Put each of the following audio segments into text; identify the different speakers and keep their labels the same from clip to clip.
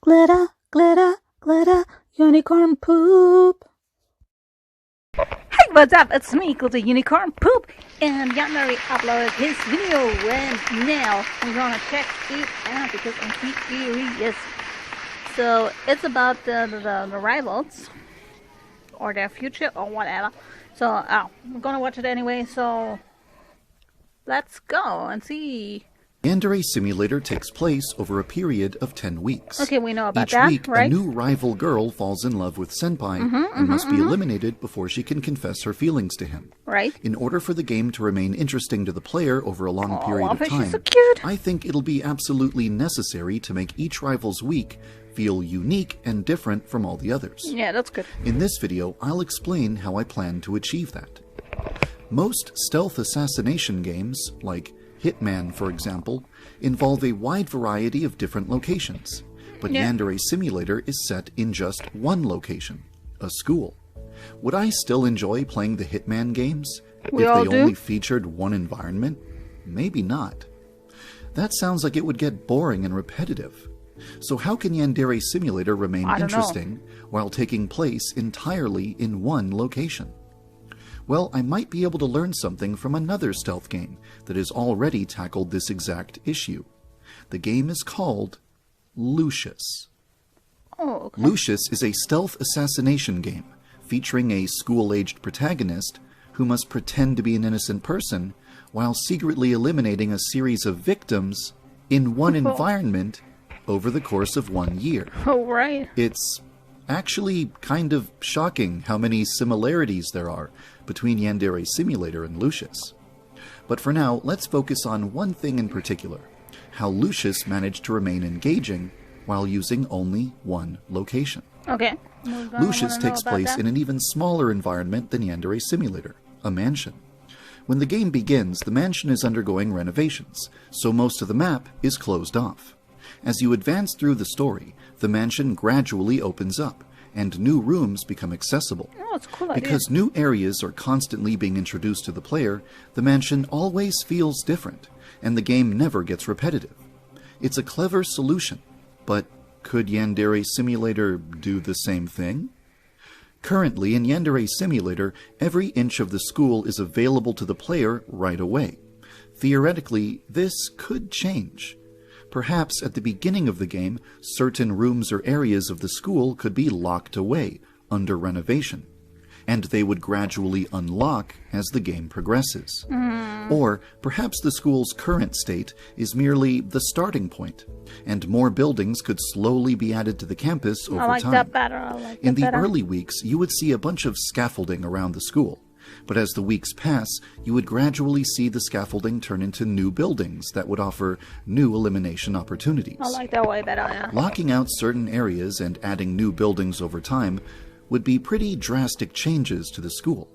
Speaker 1: Glitter, glitter, glitter, unicorn poop. Hey, what's up? It's me, Glitter Unicorn Poop, and Yandere uploaded his video, and now I'm gonna check it out because I'm curious. So it's about the rivals or their future or whatever. So I'm gonna watch it anyway. So let's go and see.
Speaker 2: Yandere Simulator takes place over a period of 10 weeks.
Speaker 1: Okay, we know about
Speaker 2: Each
Speaker 1: that,
Speaker 2: week,
Speaker 1: right?
Speaker 2: a new rival girl falls in love with Senpai and must be eliminated before she can confess her feelings to him.
Speaker 1: Right.
Speaker 2: In order for the game to remain interesting to the player over a long period of time,
Speaker 1: she's so cute.
Speaker 2: I think it'll be absolutely necessary to make each rival's week feel unique and different from all the others.
Speaker 1: Yeah, that's good.
Speaker 2: In this video, I'll explain how I plan to achieve that. Most stealth assassination games, like Hitman, for example, involve a wide variety of different locations, but Yandere Simulator is set in just one location, a school. Would I still enjoy playing the Hitman games if they only featured one environment? Maybe not. That sounds like it would get boring and repetitive. So how can Yandere Simulator remain interesting while taking place entirely in one location? Well, I might be able to learn something from another stealth game that has already tackled this exact issue. The game is called Lucius.
Speaker 1: Oh, okay.
Speaker 2: Lucius is a stealth assassination game featuring a school-aged protagonist who must pretend to be an innocent person while secretly eliminating a series of victims in one environment over the course of 1 year.
Speaker 1: Oh, right.
Speaker 2: It's actually kind of shocking how many similarities there are between Yandere Simulator and Lucius. But for now, let's focus on one thing in particular: how Lucius managed to remain engaging while using only one location.
Speaker 1: Okay.
Speaker 2: Lucius takes place in an even smaller environment than Yandere Simulator, a mansion. When the game begins, the mansion is undergoing renovations, so most of the map is closed off. As you advance through the story, the mansion gradually opens up, and new rooms become accessible.
Speaker 1: Oh, it's a cool idea.
Speaker 2: Because new areas are constantly being introduced to the player, the mansion always feels different, and the game never gets repetitive. It's a clever solution, but could Yandere Simulator do the same thing? Currently, in Yandere Simulator, every inch of the school is available to the player right away. Theoretically, this could change. Perhaps at the beginning of the game, certain rooms or areas of the school could be locked away under renovation, and they would gradually unlock as the game progresses. Or perhaps the school's current state is merely the starting point, and more buildings could slowly be added to the campus over time.
Speaker 1: I like that better.
Speaker 2: In the early weeks, you would see a bunch of scaffolding around the school. But as the weeks pass, you would gradually see the scaffolding turn into new buildings that would offer new elimination opportunities.
Speaker 1: I like that way better, yeah.
Speaker 2: Locking out certain areas and adding new buildings over time would be pretty drastic changes to the school.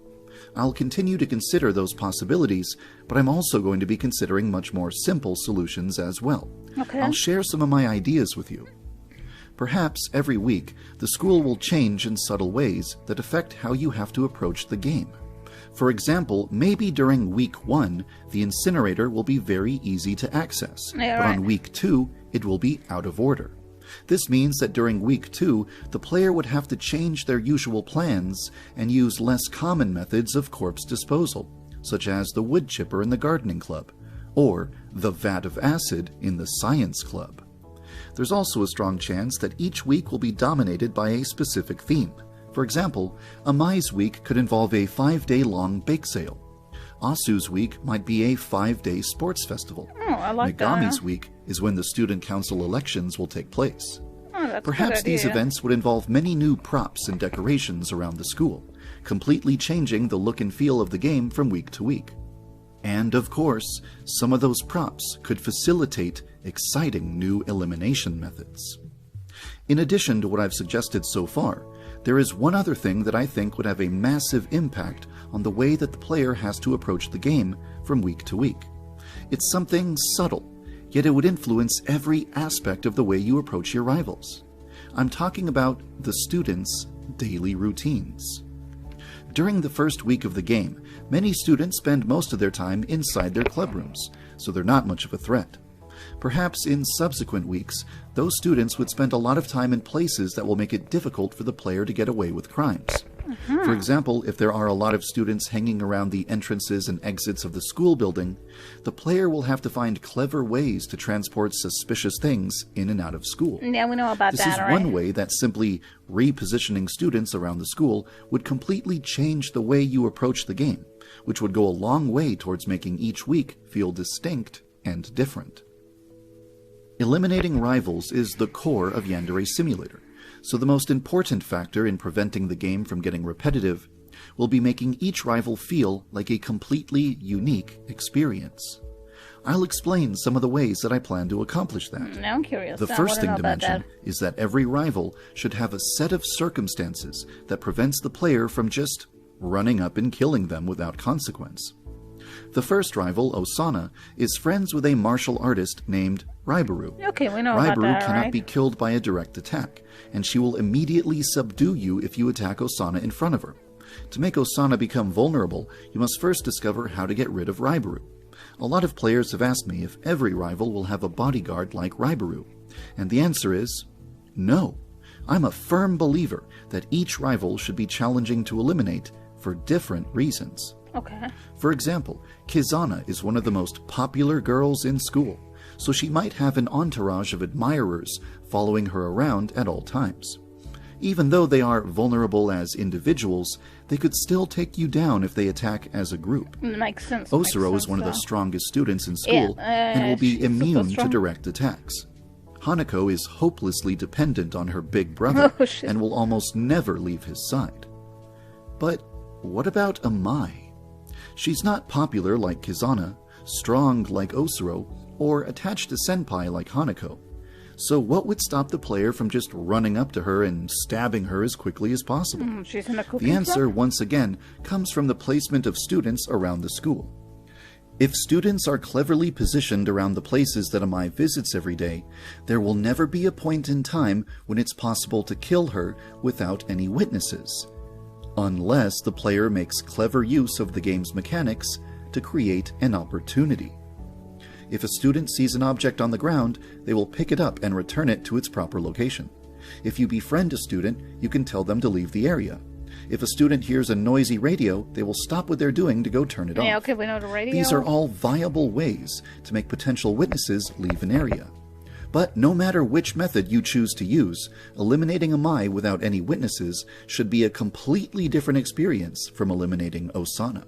Speaker 2: I'll continue to consider those possibilities, but I'm also going to be considering much more simple solutions as well.
Speaker 1: Okay.
Speaker 2: I'll share some of my ideas with you. Perhaps every week, the school will change in subtle ways that affect how you have to approach the game. For example, maybe during week 1, the incinerator will be very easy to access, but on week 2, it will be out of order. This means that during week 2, the player would have to change their usual plans and use less common methods of corpse disposal, such as the wood chipper in the gardening club, or the vat of acid in the science club. There's also a strong chance that each week will be dominated by a specific theme. For example, Amai's week could involve a 5-day-long bake sale. Asu's week might be a 5-day sports festival.
Speaker 1: Oh, I like
Speaker 2: Megami's week is when the student council elections will take place.
Speaker 1: Oh, that's
Speaker 2: Perhaps these events would involve many new props and decorations around the school, completely changing the look and feel of the game from week to week. And of course, some of those props could facilitate exciting new elimination methods. In addition to what I've suggested so far, there is one other thing that I think would have a massive impact on the way that the player has to approach the game from week to week. It's something subtle, yet it would influence every aspect of the way you approach your rivals. I'm talking about the students' daily routines. During the first week of the game, many students spend most of their time inside their club rooms, so they're not much of a threat. Perhaps in subsequent weeks, those students would spend a lot of time in places that will make it difficult for the player to get away with crimes. For example, if there are a lot of students hanging around the entrances and exits of the school building, the player will have to find clever ways to transport suspicious things in and out of school.
Speaker 1: Yeah, we know about
Speaker 2: This
Speaker 1: that,
Speaker 2: is
Speaker 1: right?
Speaker 2: one way that simply repositioning students around the school would completely change the way you approach the game, which would go a long way towards making each week feel distinct and different. Eliminating rivals is the core of Yandere Simulator, so the most important factor in preventing the game from getting repetitive will be making each rival feel like a completely unique experience. I'll explain some of the ways that I plan to accomplish that.
Speaker 1: Now I'm curious.
Speaker 2: The first thing to mention is that every rival should have a set of circumstances that prevents the player from just running up and killing them without consequence. The first rival, Osana, is friends with a martial artist named Raibaru.
Speaker 1: Okay, we know about that,
Speaker 2: cannot
Speaker 1: right?
Speaker 2: be killed by a direct attack, and she will immediately subdue you if you attack Osana in front of her. To make Osana become vulnerable, you must first discover how to get rid of Raibaru. A lot of players have asked me if every rival will have a bodyguard like Raibaru, and the answer is no. I'm a firm believer that each rival should be challenging to eliminate for different reasons.
Speaker 1: Okay.
Speaker 2: For example, Kizana is one of the most popular girls in school, so she might have an entourage of admirers following her around at all times. Even though they are vulnerable as individuals, they could still take you down if they attack as a group.
Speaker 1: Makes sense.
Speaker 2: Osuro is one of the strongest students in school and will be
Speaker 1: she's super
Speaker 2: immune to
Speaker 1: strong.
Speaker 2: direct attacks. Hanako is hopelessly dependent on her big brother
Speaker 1: Oh, shit.
Speaker 2: and will almost never leave his side. But what about Amai? She's not popular like Kizana, strong like Osuro, or attached to Senpai like Hanako. So what would stop the player from just running up to her and stabbing her as quickly as possible?
Speaker 1: She's in a cooking
Speaker 2: The answer,
Speaker 1: club?
Speaker 2: once again, comes from the placement of students around the school. If students are cleverly positioned around the places that Amai visits every day, there will never be a point in time when it's possible to kill her without any witnesses. Unless the player makes clever use of the game's mechanics to create an opportunity. If a student sees an object on the ground, they will pick it up and return it to its proper location. If you befriend a student, you can tell them to leave the area. If a student hears a noisy radio, they will stop what they're doing to go turn it off.
Speaker 1: Yeah, okay, we know the radio.
Speaker 2: These are all viable ways to make potential witnesses leave an area. But no matter which method you choose to use, eliminating Amai without any witnesses should be a completely different experience from eliminating Osana.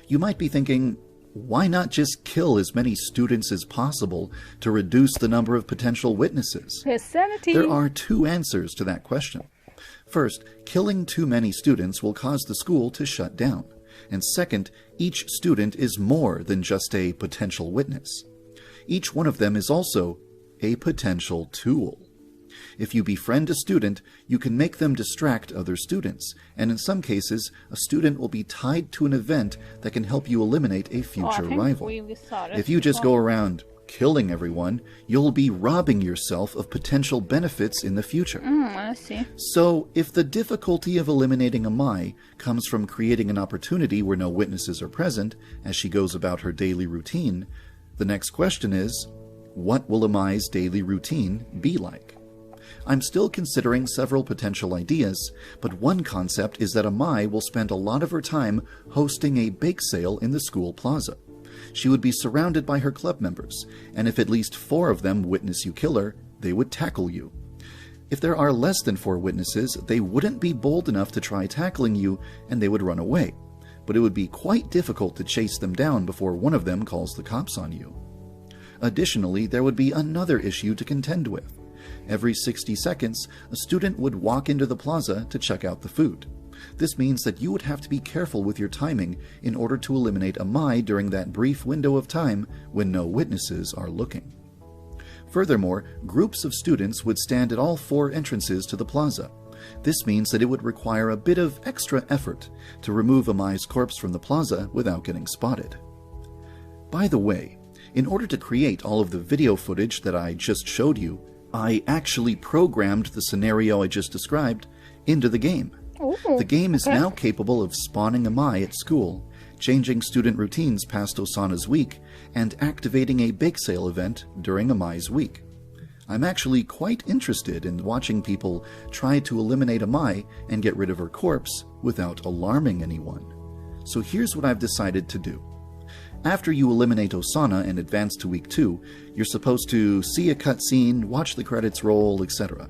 Speaker 2: You might be thinking, why not just kill as many students as possible to reduce the number of potential witnesses?
Speaker 1: His sanity.
Speaker 2: There are two answers to that question. First, killing too many students will cause the school to shut down. And second, each student is more than just a potential witness. Each one of them is also a potential tool. If you befriend a student, you can make them distract other students, and in some cases, a student will be tied to an event that can help you eliminate a future rival.
Speaker 1: We saw this
Speaker 2: If you just
Speaker 1: before.
Speaker 2: go around killing everyone, you'll be robbing yourself of potential benefits in the future.
Speaker 1: I see.
Speaker 2: So, if the difficulty of eliminating Amai comes from creating an opportunity where no witnesses are present as she goes about her daily routine, the next question is, what will Amai's daily routine be like? I'm still considering several potential ideas, but one concept is that Amai will spend a lot of her time hosting a bake sale in the school plaza. She would be surrounded by her club members, and if at least 4 of them witness you kill her, they would tackle you. If there are less than 4 witnesses, they wouldn't be bold enough to try tackling you, and they would run away. But it would be quite difficult to chase them down before one of them calls the cops on you. Additionally, there would be another issue to contend with. Every 60 seconds, a student would walk into the plaza to check out the food. This means that you would have to be careful with your timing in order to eliminate Amai during that brief window of time when no witnesses are looking. Furthermore, groups of students would stand at all 4 entrances to the plaza. This means that it would require a bit of extra effort to remove Amai's corpse from the plaza without getting spotted. By the way, in order to create all of the video footage that I just showed you, I actually programmed the scenario I just described into the game.
Speaker 1: Ooh,
Speaker 2: The game is now capable of spawning Amai at school, changing student routines past Osana's week, and activating a bake sale event during Amai's week. I'm actually quite interested in watching people try to eliminate Amai and get rid of her corpse without alarming anyone. So here's what I've decided to do. After you eliminate Osana and advance to week 2, you're supposed to see a cutscene, watch the credits roll, etc.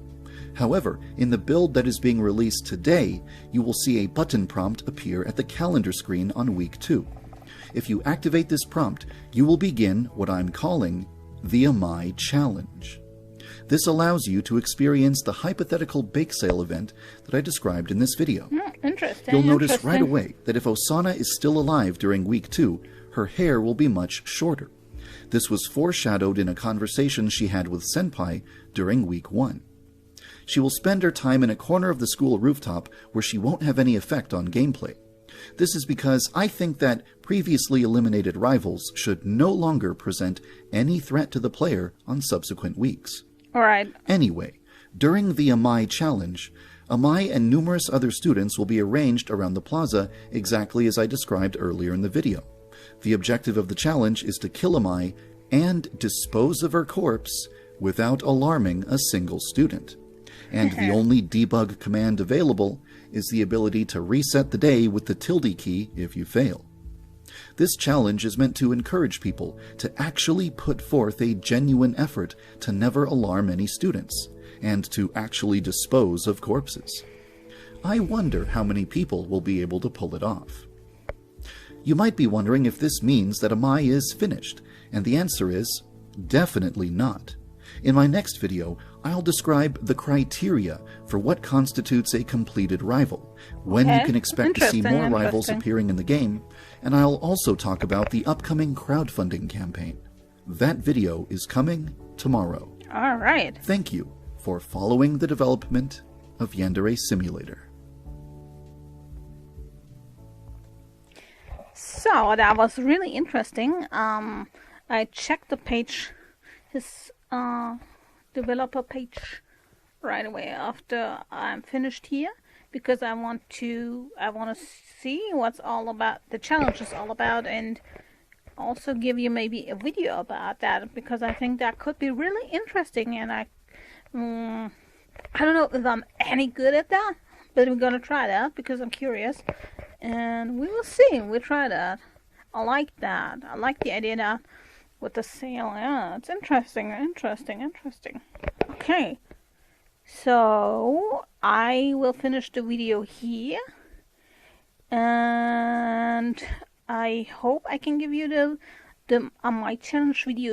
Speaker 2: However, in the build that is being released today, you will see a button prompt appear at the calendar screen on week 2. If you activate this prompt, you will begin what I'm calling the Amai Challenge. This allows you to experience the hypothetical bake sale event that I described in this video.
Speaker 1: Interesting.
Speaker 2: You'll notice right away that if Osana is still alive during week 2, her hair will be much shorter. This was foreshadowed in a conversation she had with Senpai during week 1. She will spend her time in a corner of the school rooftop where she won't have any effect on gameplay. This is because I think that previously eliminated rivals should no longer present any threat to the player on subsequent weeks.
Speaker 1: Alright.
Speaker 2: Anyway, during the Amai Challenge, Amai and numerous other students will be arranged around the plaza exactly as I described earlier in the video. The objective of the challenge is to kill Amai and dispose of her corpse without alarming a single student. And the only debug command available is the ability to reset the day with the tilde key if you fail. This challenge is meant to encourage people to actually put forth a genuine effort to never alarm any students, and to actually dispose of corpses. I wonder how many people will be able to pull it off. You might be wondering if this means that Amai is finished, and the answer is definitely not. In my next video, I'll describe the criteria for what constitutes a completed rival, when you can expect to see more rivals appearing in the game, and I'll also talk about the upcoming crowdfunding campaign. That video is coming tomorrow.
Speaker 1: Alright.
Speaker 2: Thank you for following the development of Yandere Simulator.
Speaker 1: So that was really interesting. I checked the page, his developer page, right away after I'm finished here, because I want to see what's all about, the challenge is all about, and also give you maybe a video about that, because I think that could be really interesting. And I don't know if I'm any good at that, but we're gonna try that because I'm curious. And we will see. We'll try that. I like that. I like the idea that with the sale. Yeah, it's interesting. Okay. So I will finish the video here. And I hope I can give you the my challenge video